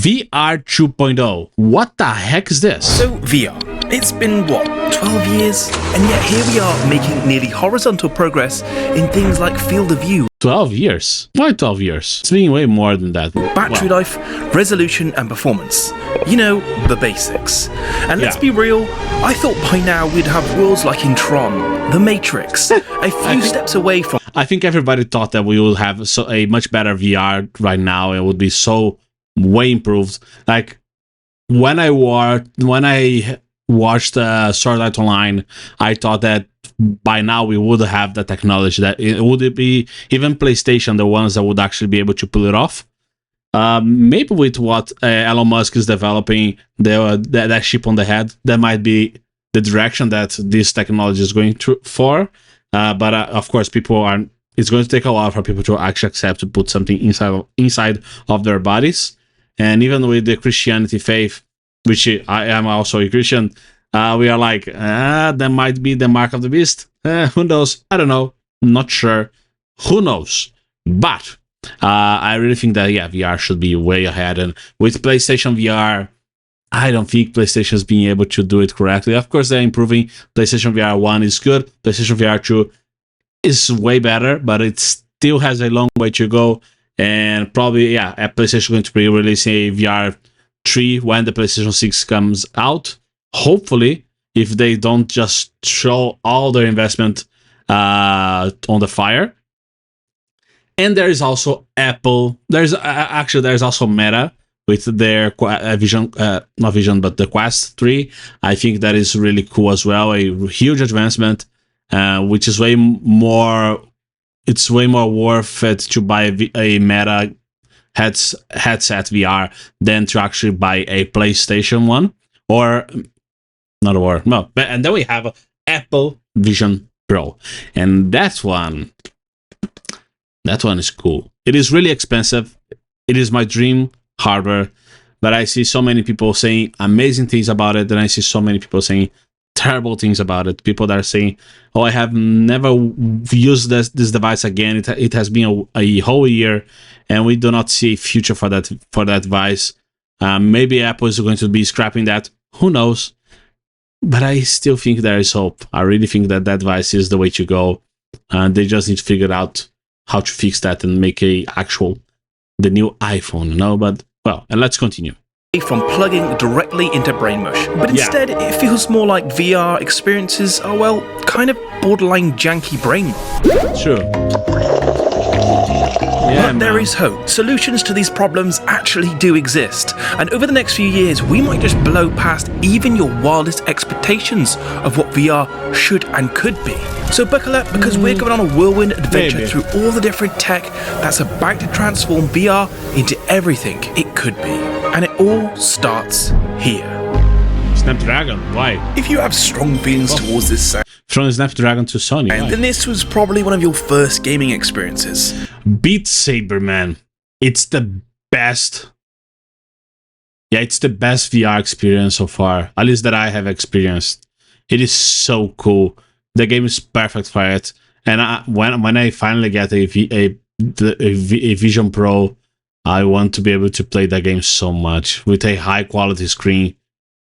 VR 2.0. What the heck is this? So VR, it's been what, 12 years? And yet here we are making nearly horizontal progress in things like field of view, 12 years? Why 12 years? It's been way more than that. battery life, resolution and performance. You know, the basics. And let's be real, I thought by now we'd have worlds like in Tron, The Matrix, a few steps away from... I think everybody thought that we would have a much better VR right now. It would be so way improved. Like when I watched Sword Art Online, I thought that by now we would have the technology that it would be even PlayStation, the ones that would actually be able to pull it off. Maybe with what Elon Musk is developing, that chip on the head, that might be the direction that this technology is going for. But of course, it's going to take a while for people to actually accept to put something inside of their bodies. And even with the Christianity faith, which I am also a Christian, we are like, that might be the mark of the beast. Who knows? I don't know. Not sure. Who knows? But I really think that, VR should be way ahead. And with PlayStation VR, I don't think PlayStation is being able to do it correctly. Of course, they're improving. PlayStation VR 1 is good. PlayStation VR 2 is way better, but it still has a long way to go. And probably, PlayStation is going to be releasing a VR 3 when the PlayStation 6 comes out. Hopefully, if they don't just throw all their investment on the fire. And there is also Apple. There's also Meta with their the Quest 3. I think that is really cool as well. A huge advancement, which is way more. It's way more worth it to buy a Meta headset VR than to actually buy a PlayStation one and then we have Apple Vision Pro, and that one is cool. It is really expensive. It is my dream hardware, but I see so many people saying amazing things about it, and I see so many people saying terrible things about it. People that are saying, "Oh, I have never used this device again. It has been a whole year, and we do not see a future for that device." Maybe Apple is going to be scrapping that. Who knows? But I still think there is hope. I really think that device is the way to go, and they just need to figure out how to fix that and make the new iPhone. But and let's continue. From plugging directly into brain mush, but instead it feels more like VR experiences are, kind of borderline janky brain. Sure. But there is hope. Solutions to these problems actually do exist, and over the next few years we might just blow past even your wildest expectations of what VR should and could be. So buckle up, because we're going on a whirlwind adventure through all the different tech that's about to transform VR into everything it could be. And it all starts here. Snapdragon, why? If you have strong feelings towards this sound, from Snapdragon to Sony, then this was probably one of your first gaming experiences. Beat Saber, man. It's the best. Yeah, it's the best VR experience so far, at least that I have experienced. It is so cool. The game is perfect for it. And when I finally get a Vision Pro, I want to be able to play that game so much with a high quality screen.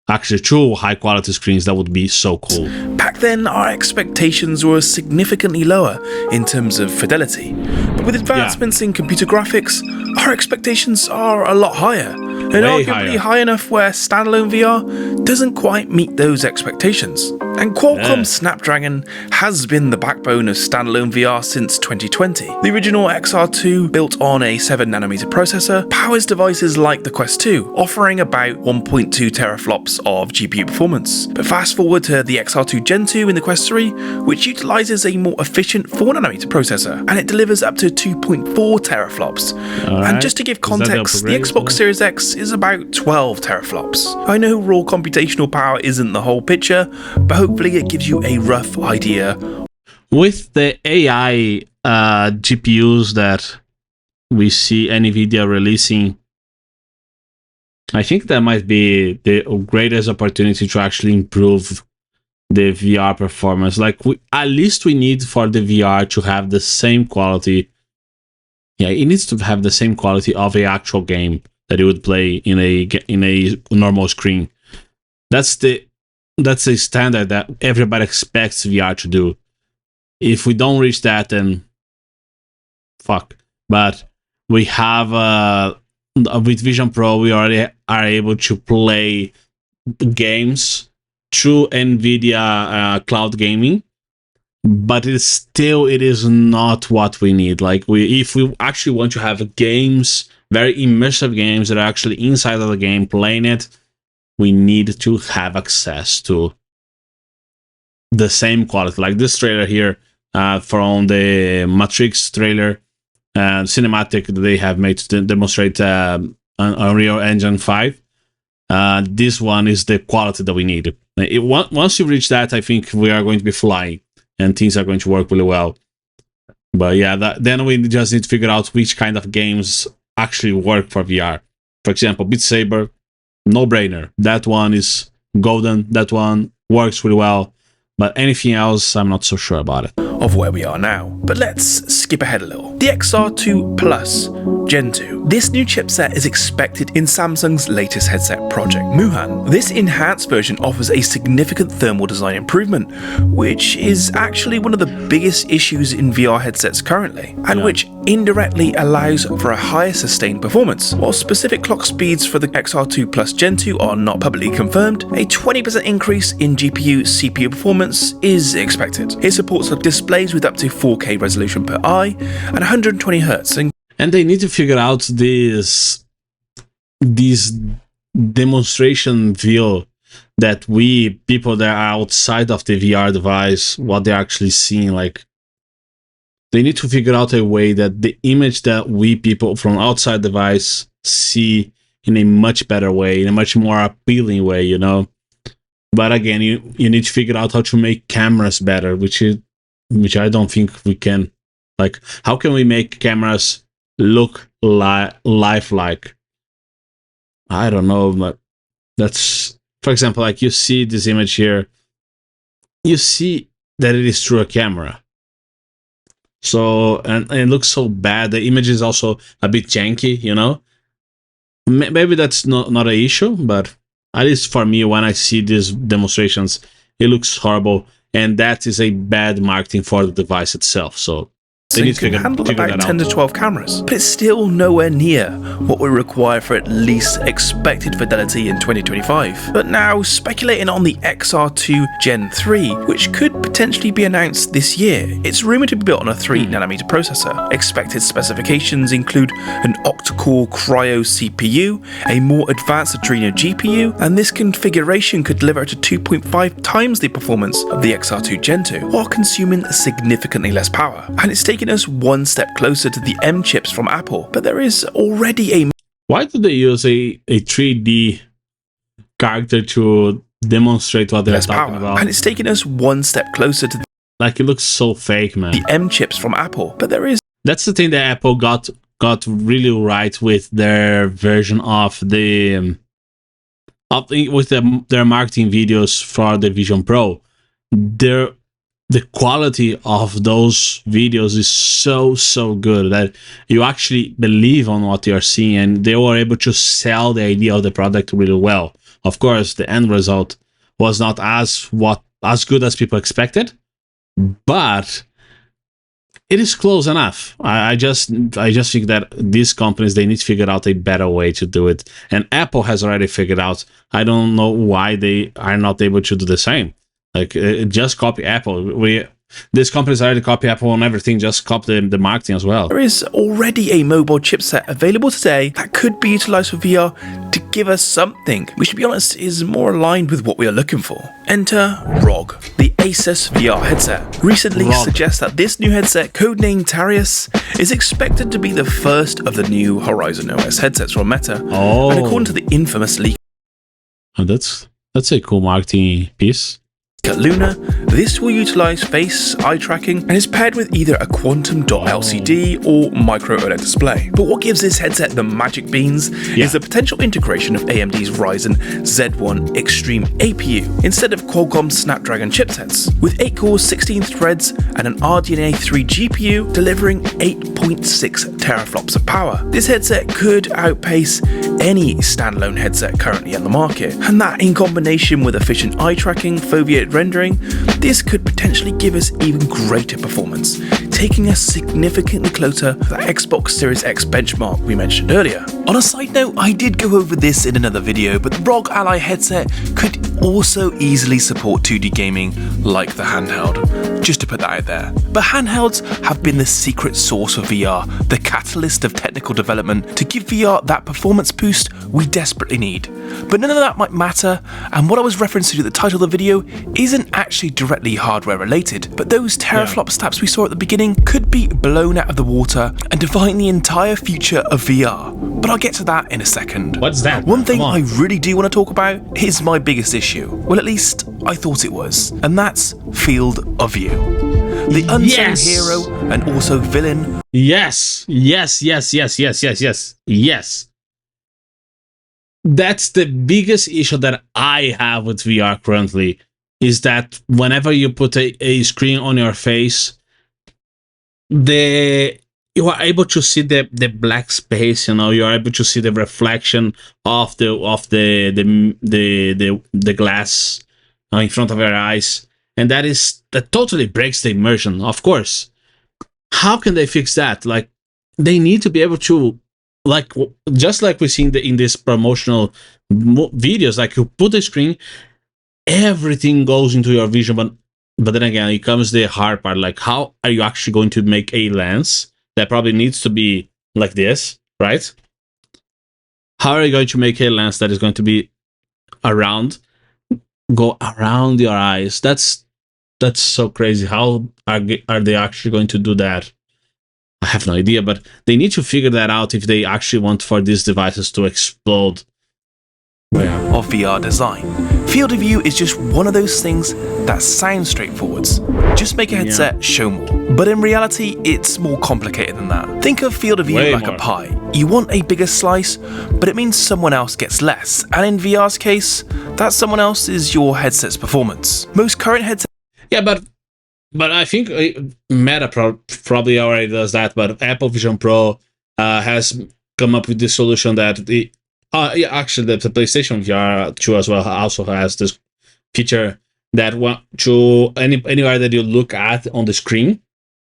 Actually, 2 high quality screens, that would be so cool. Back then, our expectations were significantly lower in terms of fidelity. But with advancements in computer graphics, our expectations are a lot higher. And arguably high enough where standalone VR doesn't quite meet those expectations. And Qualcomm's Snapdragon has been the backbone of standalone VR since 2020. The original XR2, built on a 7nm processor, powers devices like the Quest 2, offering about 1.2 teraflops of GPU performance. But fast forward to the XR2 Gen 2 in the Quest 3, which utilizes a more efficient 4nm processor, and it delivers up to 2.4 teraflops. And just to give context, the Xbox Series X is about 12 teraflops. I know raw computational power isn't the whole picture, but hopefully it gives you a rough idea. With the AI GPUs that we see NVIDIA releasing, I think that might be the greatest opportunity to actually improve the VR performance. Like, at least we need for the VR to have the same quality. Yeah, it needs to have the same quality of an actual game. that it would play in a normal screen. That's a standard that everybody expects VR to do. If we don't reach that, then fuck. But we have with Vision Pro, we already are able to play games through NVIDIA cloud gaming, but it is not what we need. Like if we actually want to have games, very immersive games that are actually inside of the game playing it, we need to have access to the same quality. Like this trailer here from the Matrix trailer cinematic that they have made to demonstrate Unreal Engine 5. This one is the quality that we need. Once you reach that, I think we are going to be flying and things are going to work really well. But yeah, then we just need to figure out which kind of games actually work for VR. For example, Beat Saber, no brainer. That one is golden. That one works really well. But anything else, I'm not so sure about it. Of where we are now. But let's skip ahead a little. The XR2 Plus Gen 2. This new chipset is expected in Samsung's latest headset project, Muhan. This enhanced version offers a significant thermal design improvement, which is actually one of the biggest issues in VR headsets currently, and which indirectly allows for a higher sustained performance. While specific clock speeds for the XR2 Plus Gen 2 are not publicly confirmed, a 20% increase in GPU-CPU performance is expected. It supports displays with up to 4K resolution per eye and 120 Hz. And they need to figure out this demonstration view that we, people that are outside of the VR device, what they're actually seeing. Like, they need to figure out a way that the image that we people from outside the device see in a much better way, in a much more appealing way, you know? But again, you need to figure out how to make cameras better, which I don't think we can. Like, how can we make cameras look lifelike? I don't know, but that's, for example, like you see this image here, you see that it is through a camera. So, and it looks so bad. The image is also a bit janky, you know? Maybe that's not an issue, but at least for me, when I see these demonstrations, it looks horrible, and that is a bad marketing for the device itself. So they need to handle about 10 to 12 cameras, but it's still nowhere near what we require for at least expected fidelity in 2025. But now, speculating on the XR2 Gen 3, which could potentially be announced this year. It's rumored to be built on a 3nm processor. Expected specifications include an octa-core Cryo CPU, a more advanced Adreno GPU, and this configuration could deliver to 2.5 times the performance of the XR2 Gen 2, while consuming significantly less power. And it's taking us one step closer to the M chips from Apple, but there is already a... Why do they use a 3D character to demonstrate what they're talking about? And it's taking us one step closer to... Like, it looks so fake, man. The M chips from Apple, but there is... That's the thing that Apple got really right with their version of their marketing videos for the Vision Pro. The quality of those videos is so good that you actually believe on what you're seeing, and they were able to sell the idea of the product really well. Of course, the end result was not as good as people expected, but it is close enough. I just think that these companies, they need to figure out a better way to do it, and Apple has already figured out. I don't know why they are not able to do the same. Like, just copy Apple. These companies already copy Apple on everything, just copy the marketing as well. There is already a mobile chipset available today that could be utilized for VR to give us something, which, to be honest, is more aligned with what we are looking for. Enter ROG, the Asus VR headset. Recently suggests that this new headset, codenamed Torres, is expected to be the first of the new Horizon OS headsets from Meta. Oh. And according to the infamous leak... Oh, that's a cool marketing piece. Luna, this will utilize face eye tracking and is paired with either a quantum dot LCD or micro OLED display. But what gives this headset the magic beans is the potential integration of AMD's Ryzen Z1 Extreme APU instead of Qualcomm's Snapdragon chipsets, with 8 cores, 16 threads, and an RDNA 3 GPU delivering 8.6 teraflops of power. This headset could outpace any standalone headset currently on the market. And that, in combination with efficient eye tracking, foveated rendering, this could potentially give us even greater performance, taking us significantly closer to the Xbox Series X benchmark we mentioned earlier. On a side note, I did go over this in another video, but the ROG Ally headset could also easily support 2D gaming like the handheld, just to put that out there. But handhelds have been the secret sauce of VR, the catalyst of technical development to give VR that performance boost we desperately need. But none of that might matter, and what I was referencing at the title of the video isn't actually directly hardware related, but those teraflop stats we saw at the beginning could be blown out of the water and define the entire future of VR. But I'll get to that in a second. What's that? One thing I really do want to talk about is my biggest issue. Well, at least I thought it was, and that's field of view. The unsung hero and also villain. Yes. That's the biggest issue that I have with VR currently, is that whenever you put a screen on your face, you are able to see the black space, you know, you are able to see the reflection of the glass in front of your eyes, and that totally breaks the immersion, of course. How can they fix that? Like, they need to be able to, like, just like we see in this promotional videos, like, you put the screen, everything goes into your vision, but then again, it comes the hard part, like, how are you actually going to make a lens that probably needs to be like this, right? How are you going to make a lens that is going to be go around your eyes? That's so crazy. How are they actually going to do that? I have no idea, but they need to figure that out if they actually want for these devices to explode. Of VR design. Field of view is just one of those things that sounds straightforward. Just make a headset show more. But in reality, it's more complicated than that. Think of field of view like a pie. You want a bigger slice, but it means someone else gets less. And in VR's case, that someone else is your headset's performance. Most current headsets... Yeah, but I think Meta probably already does that, but Apple Vision Pro has come up with this solution that actually the PlayStation VR 2 as well also has this feature that anywhere that you look at on the screen,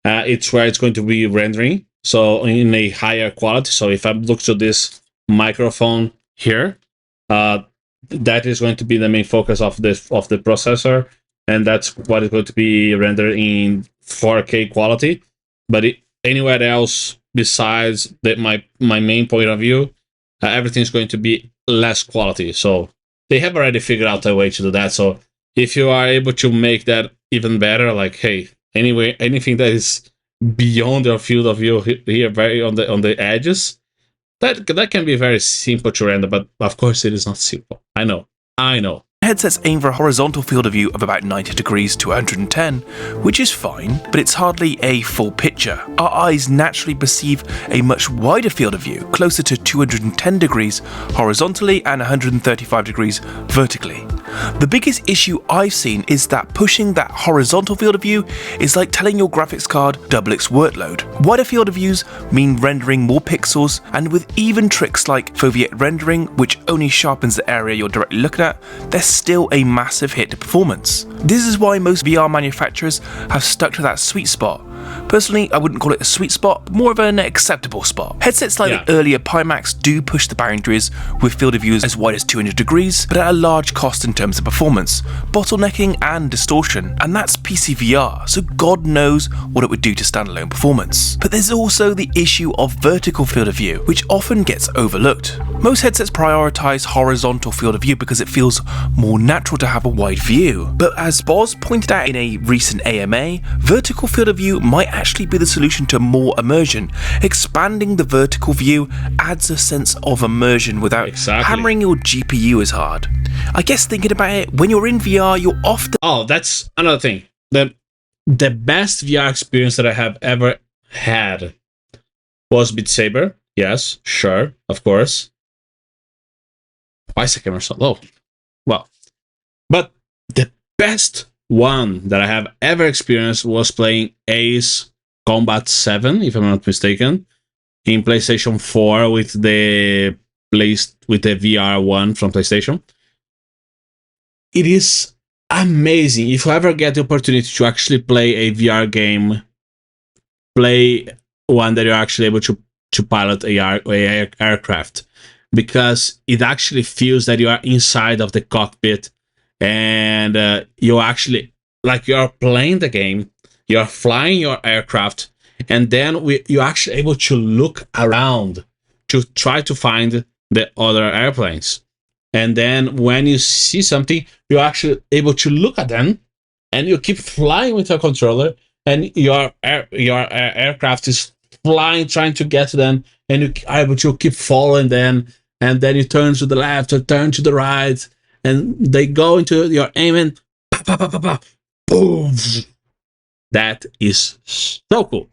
it's where it's going to be rendering, so in a higher quality. So if I look to this microphone here, that is going to be the main focus of the processor, and that's what is going to be rendered in 4K quality. But anywhere else besides my main point of view, everything's going to be less quality. So they have already figured out a way to do that. So if you are able to make that even better, like, hey, anyway, anything that is beyond your field of view here, very on the edges, that can be very simple to render. But of course, it is not simple. I know. Headsets aim for a horizontal field of view of about 90 degrees to 110, which is fine, but it's hardly a full picture. Our eyes naturally perceive a much wider field of view, closer to 210 degrees horizontally and 135 degrees vertically. The biggest issue I've seen is that pushing that horizontal field of view is like telling your graphics card double its workload. Wider field of views mean rendering more pixels, and with even tricks like foveated rendering, which only sharpens the area you're directly looking at, there's still a massive hit to performance. This is why most VR manufacturers have stuck to that sweet spot. Personally, I wouldn't call it a sweet spot, more of an acceptable spot. Headsets like the earlier Pimax do push the boundaries with field of views as wide as 200 degrees, but at a large cost in terms of performance, bottlenecking and distortion, and that's PC VR, so God knows what it would do to standalone performance. But there's also the issue of vertical field of view, which often gets overlooked. Most headsets prioritize horizontal field of view because it feels more natural to have a wide view. But as Boz pointed out in a recent AMA, vertical field of view might actually be the solution to more immersion. Expanding the vertical view adds a sense of immersion without hammering your GPU as hard. I guess thinking about it, when you're in VR, you're often... Oh, that's another thing. The best VR experience that I have ever had was Beat Saber. Yes, sure, of course. Why is the camera so low? Well, but the best one that I have ever experienced was playing Ace Combat 7, if I'm not mistaken, in PlayStation 4 with the placed with the VR one from PlayStation. It is amazing. If you ever get the opportunity to actually play a VR game, play one that you're actually able to pilot a aircraft, because it actually feels that you are inside of the cockpit, and you actually, like, you're playing the game, you're flying your aircraft, and then you're actually able to look around to try to find the other airplanes. And then when you see something, you're actually able to look at them, and you keep flying with your controller, and your aircraft is flying, trying to get to them, and you are able to keep following them, and then you turn to the left or turn to the right, and they go into your aim, and boom. That is so cool.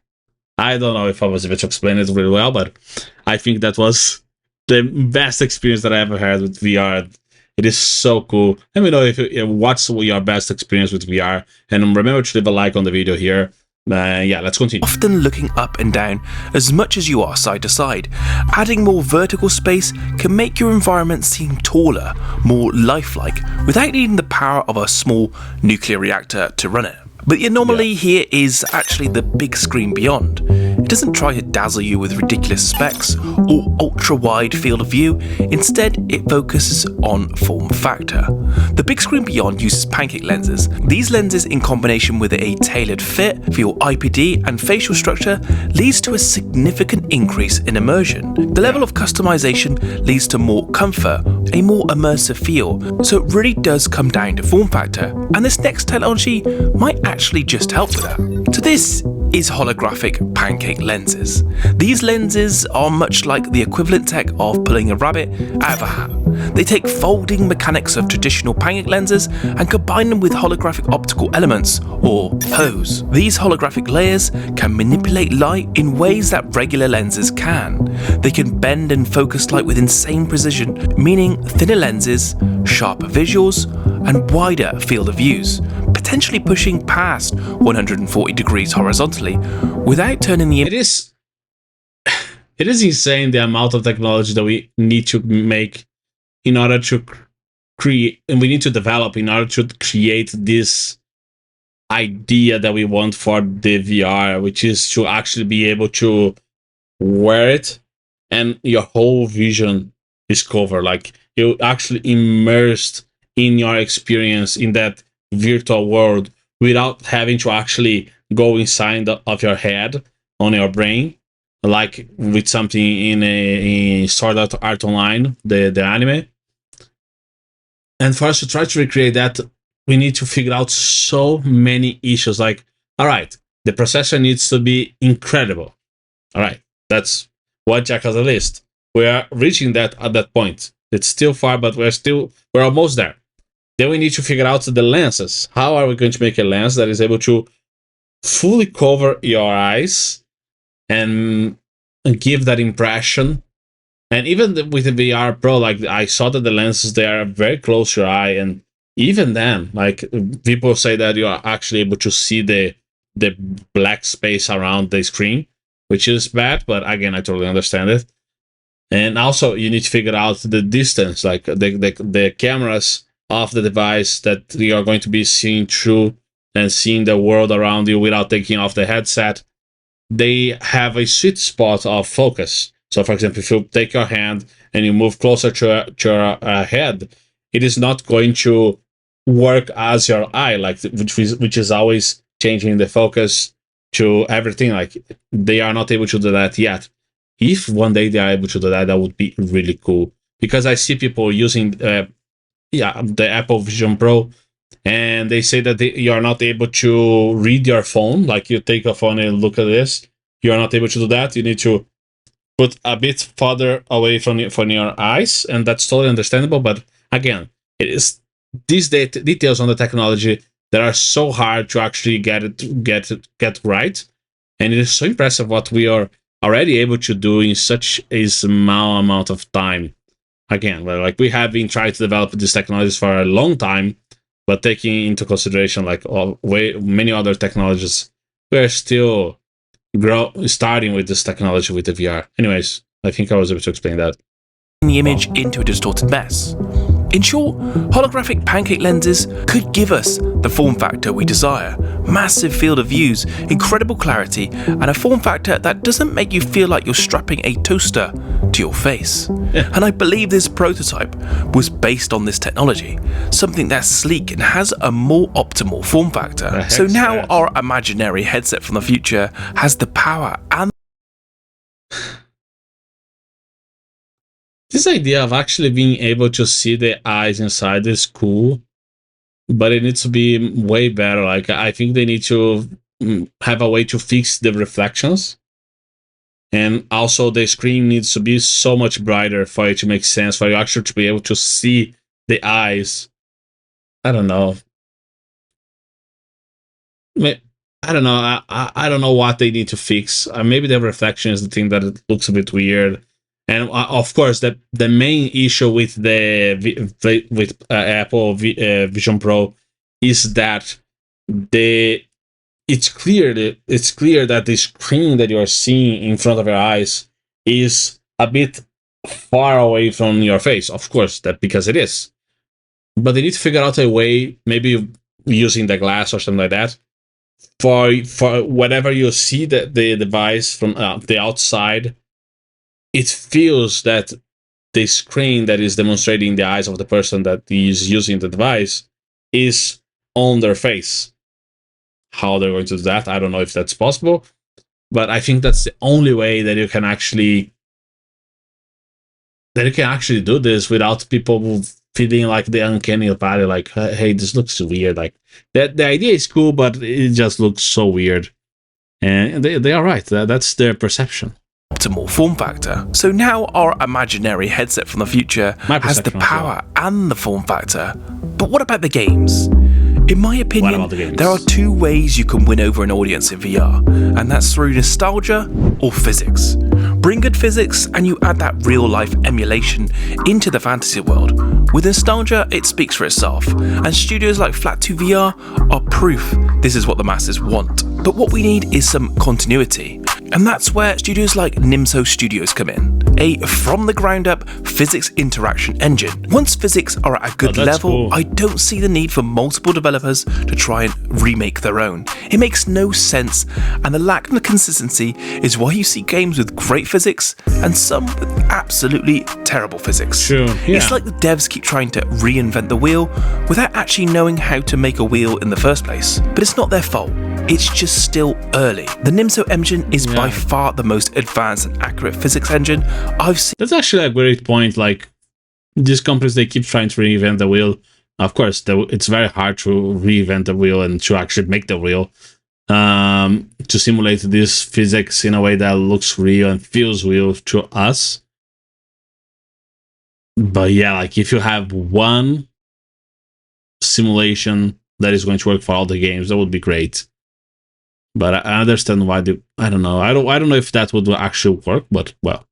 I don't know if I was able to explain it really well, but I think that was the best experience that I ever had with VR. It is so cool. Let me know if what's your best experience with VR, and remember to leave a like on the video here. Yeah, let's continue. Often looking up and down as much as you are side to side. Adding more vertical space can make your environment seem taller, more lifelike, without needing the power of a small nuclear reactor to run it. But the anomaly here is actually the big screen beyond. It doesn't try to dazzle you with ridiculous specs or ultra-wide field of view. Instead, it focuses on form factor. The big screen beyond uses pancake lenses. These lenses, in combination with a tailored fit for your IPD and facial structure, leads to a significant increase in immersion. The level of customization leads to more comfort, a more immersive feel. So it really does come down to form factor, and this next technology might actually just help with that. So this is holographic pancake lenses. These lenses are much like the equivalent tech of pulling a rabbit out of a hat. They take folding mechanics of traditional pancake lenses and combine them with holographic optical elements, or HOs. These holographic layers can manipulate light in ways that regular lenses can. They can bend and focus light with insane precision, meaning thinner lenses, sharper visuals, and wider field of views, potentially pushing past 140 degrees horizontally without turning the... It is insane the amount of technology that we need to make in order to create, and we need to develop in order to create this idea that we want for the VR, which is to actually be able to wear it and your whole vision is covered. Like, you're actually immersed in your experience in that virtual world without having to actually go inside of your head on your brain, like with something in Sword Art Online, the anime. And for us to try to recreate that, we need to figure out so many issues. Like, all right, the processor needs to be incredible. All right, that's one check on the list. We are reaching that at that point. It's still far, but we're almost there. Then we need to figure out the lenses. How are we going to make a lens that is able to fully cover your eyes and give that impression? And even with the VR Pro, like, I saw that the lenses, they are very close to your eye, and even then, like, people say that you are actually able to see the black space around the screen, which is bad, but again, I totally understand it. And also, you need to figure out the distance, like the cameras of the device that you are going to be seeing through and seeing the world around you without taking off the headset. They have a sweet spot of focus. So, for example, if you take your hand and you move closer to your head, it is not going to work as your eye, like, which is always changing the focus to everything. Like, they are not able to do that yet. If one day they are able to do that, that would be really cool. Because I see people using the Apple Vision Pro, and they say that you are not able to read your phone. Like, you take a phone and look at this, you are not able to do that. You need to put a bit farther away from your eyes, and that's totally understandable. But again, it is these details on the technology that are so hard to actually get right, and it is so impressive what we are already able to do in such a small amount of time. Again, like, we have been trying to develop these technologies for a long time, but taking into consideration like many other technologies, we're still starting with this technology with the VR. Anyways, I think I was able to explain that. the image into a distorted mess. In short, holographic pancake lenses could give us the form factor we desire, massive field of views, incredible clarity, and a form factor that doesn't make you feel like you're strapping a toaster to your face. Yeah. And I believe this prototype was based on this technology, something that's sleek and has a more optimal form factor. So now our imaginary headset from the future has the power and this idea of actually being able to see the eyes inside is cool, but it needs to be way better. Like, I think they need to have a way to fix the reflections. And also the screen needs to be so much brighter for it to make sense, for you actually to be able to see the eyes. I don't know. I don't know. I don't know what they need to fix. Maybe the reflection is the thing that it looks a bit weird. And of course, the main issue with Apple Vision Pro is that it's clear that the screen that you are seeing in front of your eyes is a bit far away from your face. Of course, that because it is. But they need to figure out a way, maybe using the glass or something like that, for whenever you see the device from the outside, it feels that the screen that is demonstrating the eyes of the person that is using the device is on their face. How they're going to do that, I don't know if that's possible, but I think that's the only way that you can actually do this without people feeling like the uncanny valley, like, hey, this looks weird. Like that, the idea is cool, but it just looks so weird. And they are right. That's their perception. Optimal form factor. So now our imaginary headset from the future has the power and the form factor. But what about the games? In my opinion, there are two ways you can win over an audience in VR, and that's through nostalgia or physics. Bring good physics and you add that real-life emulation into the fantasy world. With nostalgia, it speaks for itself, and studios like Flat2 VR are proof this is what the masses want. But what we need is some continuity, and that's where studios like Nimso Studios come in, a from-the-ground-up physics interaction engine. Once physics are at a good level, cool. I don't see the need for multiple developers to try and remake their own. It makes no sense, and the lack of consistency is why you see games with great physics and some with absolutely terrible physics. Sure, yeah. It's like the devs keep trying to reinvent the wheel without actually knowing how to make a wheel in the first place. But it's not their fault. It's just still early. The Nimso engine is by far the most advanced and accurate physics engine I've seen. That's actually a great point. Like, these companies, they keep trying to reinvent the wheel. Of course, it's very hard to reinvent the wheel and to actually make the wheel. To simulate this physics in a way that looks real and feels real to us. But yeah, like if you have one simulation that is going to work for all the games, that would be great. But I understand why I don't know. I don't know if that would actually work, but well.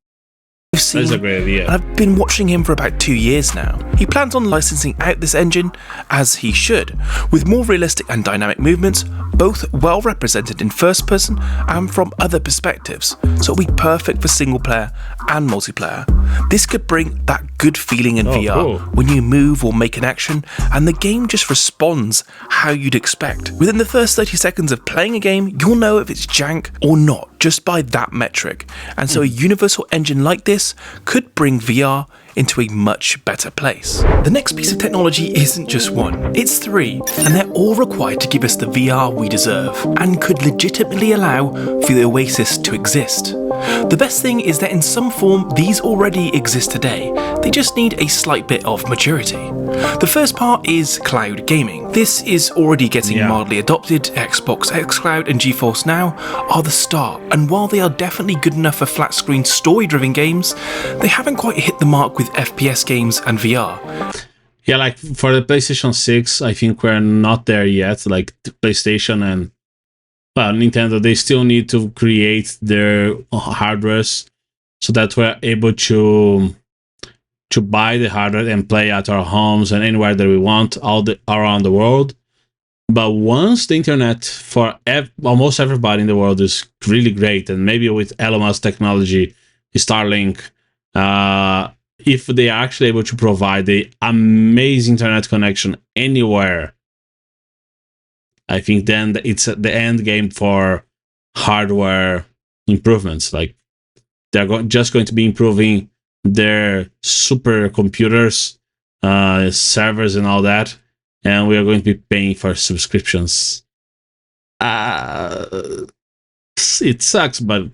That's a great idea. I've been watching him for about 2 years now. He plans on licensing out this engine, as he should, with more realistic and dynamic movements, both well represented in first person and from other perspectives, so it'll be perfect for single player and multiplayer. This could bring that good feeling in VR cool. when you move or make an action, and the game just responds how you'd expect. Within the first 30 seconds of playing a game, you'll know if it's jank or not, just by that metric. And so a universal engine like this could bring VR into a much better place. The next piece of technology isn't just one, it's three, and they're all required to give us the VR we deserve, and could legitimately allow for the Oasis to exist. The best thing is that in some form these already exist today, they just need a slight bit of maturity. The first part is cloud gaming. This is already getting mildly adopted. Xbox xCloud and GeForce Now are the start, and while they are definitely good enough for flat screen story driven games, they haven't quite hit the mark with FPS games and VR. Yeah, like for the PlayStation 6, I think we're not there yet. Like PlayStation and Nintendo, they still need to create their hardwares so that we're able to buy the hardware and play at our homes and anywhere that we want around the world. But once the internet for almost everybody in the world is really great, and maybe with Elon Musk technology, Starlink, if they are actually able to provide the amazing internet connection anywhere, I think then it's the end game for hardware improvements. Like they're just going to be improving their supercomputers, servers, and all that, and we are going to be paying for subscriptions. It sucks, but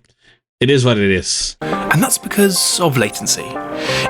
it is what it is. And that's because of latency.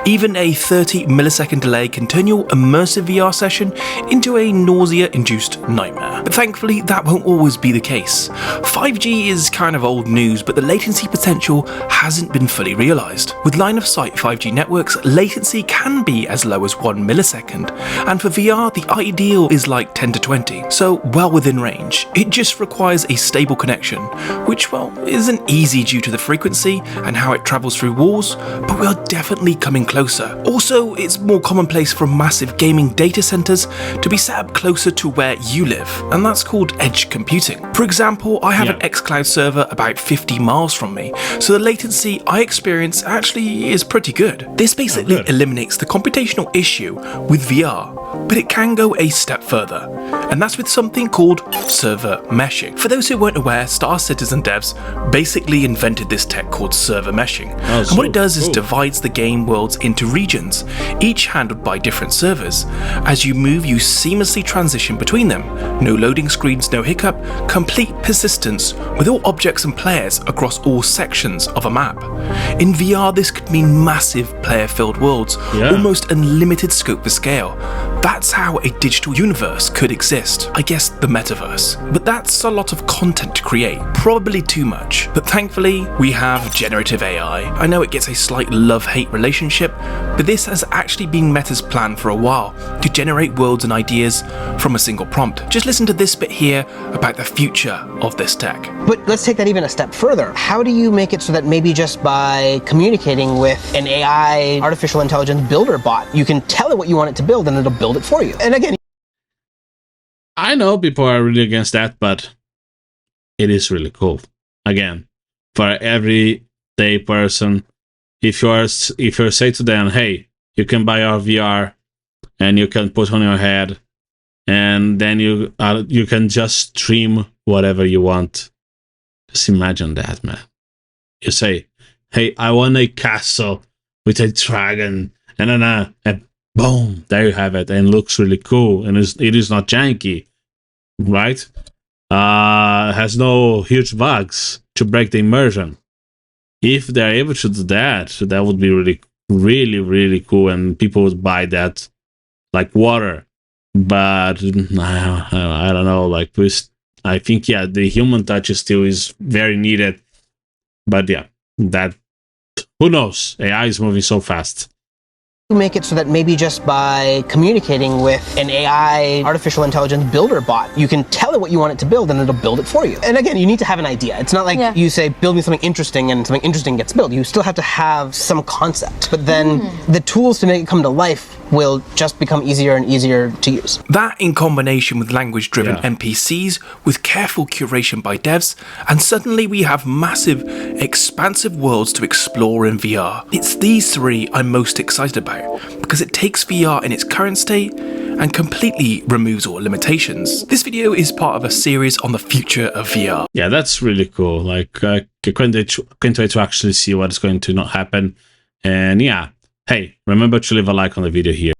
Even a 30 millisecond delay can turn your immersive VR session into a nausea-induced nightmare. But thankfully, that won't always be the case. 5G is kind of old news, but the latency potential hasn't been fully realised. With line-of-sight 5G networks, latency can be as low as 1 millisecond, and for VR, the ideal is like 10 to 20, so well within range. It just requires a stable connection, which, well, isn't easy due to the frequency and how it travels through walls, but we are definitely coming closer. Also, it's more commonplace for massive gaming data centers to be set up closer to where you live, and that's called edge computing. For example, I have an xCloud server about 50 miles from me, so the latency I experience actually is pretty good. This basically eliminates the computational issue with VR, but it can go a step further, and that's with something called server meshing. For those who weren't aware, Star Citizen devs basically invented this tech called server meshing, and what it does is divides the game worlds into regions, each handled by different servers. As you move, you seamlessly transition between them. No loading screens, no hiccup, complete persistence with all objects and players across all sections of a map. In VR, this could mean massive player-filled worlds, almost unlimited scope for scale. That's how a digital universe could exist. I guess the metaverse. But that's a lot of content to create, probably too much. But thankfully, we have generative AI. I know it gets a slight love-hate relationship, but this has actually been Meta's plan for a while, to generate worlds and ideas from a single prompt. Just listen to this bit here about the future of this tech. But let's take that even a step further. How do you make it so that maybe just by communicating with an AI, artificial intelligence builder bot, you can tell it what you want it to build and it'll build it for you? And again, I know people are really against that, but it is really cool. Again, for everyday person, if you say to them, hey, you can buy our VR and you can put on your head, and then you can just stream whatever you want. Just imagine that, man. You say, hey, I want a castle with a dragon, and then boom, there you have it, and it looks really cool, and it is not janky, right? Has no huge bugs to break the immersion. If they're able to do that, that would be really, really, really cool, and people would buy that like water. But I don't know, like I think, the human touch still is very needed. But that, who knows? AI is moving so fast. Make it so that maybe just by communicating with an AI, artificial intelligence builder bot, you can tell it what you want it to build and it'll build it for you. And again, you need to have an idea. It's not like you say, build me something interesting, and something interesting gets built. You still have to have some concept. But then the tools to make it come to life will just become easier and easier to use. That, in combination with language-driven NPCs, with careful curation by devs, and suddenly we have massive, expansive worlds to explore in VR. It's these three I'm most excited about, because it takes VR in its current state and completely removes all limitations. This video is part of a series on the future of VR. Yeah, that's really cool. Like, I can't wait to actually see what is going to not happen. And hey, remember to leave a like on the video here.